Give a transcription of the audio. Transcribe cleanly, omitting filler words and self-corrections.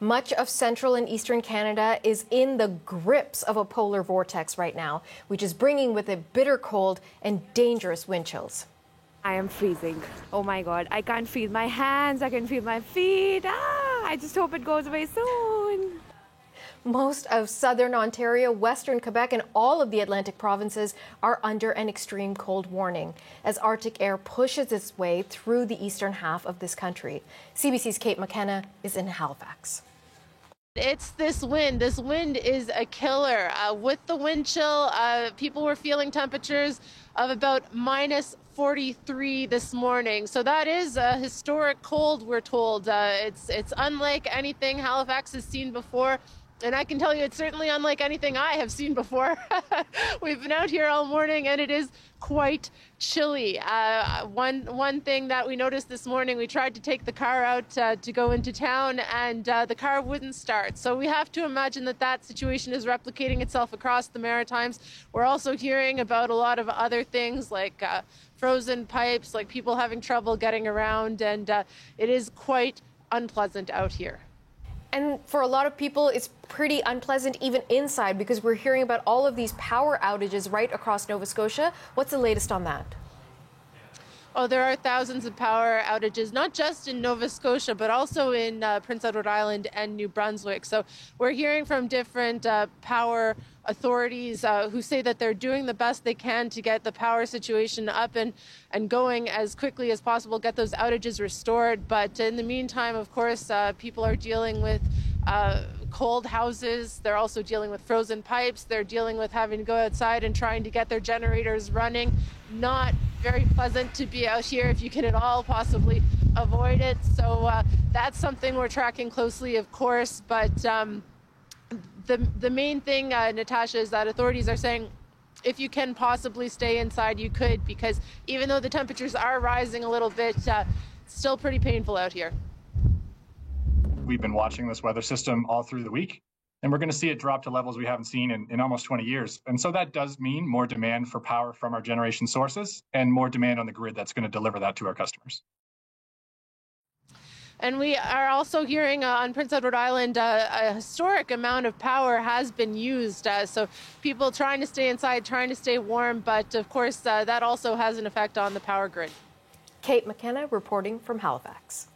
Much of central and eastern Canada is in the grips of a polar vortex right now, which is bringing with it bitter cold and dangerous wind chills. I am freezing. Oh my God, I can't feel my hands, I can feel my feet. I just hope it goes away soon. Most of southern Ontario, western Quebec, and all of the Atlantic provinces are under an extreme cold warning as Arctic air pushes its way through the eastern half of this country. CBC's Kate McKenna is in Halifax. It's this wind. This wind is a killer. With the wind chill, people were feeling temperatures of about minus 43 this morning. So that is a historic cold, we're told. It's unlike anything Halifax has seen before. And I can tell you it's certainly unlike anything I have seen before. We've been out here all morning and it is quite chilly. One thing that we noticed this morning, we tried to take the car out to go into town and the car wouldn't start. So we have to imagine that situation is replicating itself across the Maritimes. We're also hearing about a lot of other things like frozen pipes, like people having trouble getting around, and it is quite unpleasant out here. And for a lot of people, it's pretty unpleasant even inside because we're hearing about all of these power outages right across Nova Scotia. What's the latest on that? Oh, there are thousands of power outages, not just in Nova Scotia, but also in Prince Edward Island and New Brunswick. So we're hearing from different power authorities who say that they're doing the best they can to get the power situation up and going as quickly as possible, get those outages restored. But in the meantime, of course, people are dealing with cold houses. They're also dealing with frozen pipes. They're dealing with having to go outside and trying to get their generators running. Not very pleasant to be out here if you can at all possibly avoid it. So that's something we're tracking closely, of course. But the main thing, Natasha, is that authorities are saying if you can possibly stay inside, you could, because even though the temperatures are rising a little bit, it's still pretty painful out here. We've been watching this weather system all through the week, and we're going to see it drop to levels we haven't seen in almost 20 years. And so that does mean more demand for power from our generation sources and more demand on the grid that's going to deliver that to our customers. And we are also hearing on Prince Edward Island a historic amount of power has been used. So people trying to stay inside, trying to stay warm. But of course, that also has an effect on the power grid. Kate McKenna reporting from Halifax.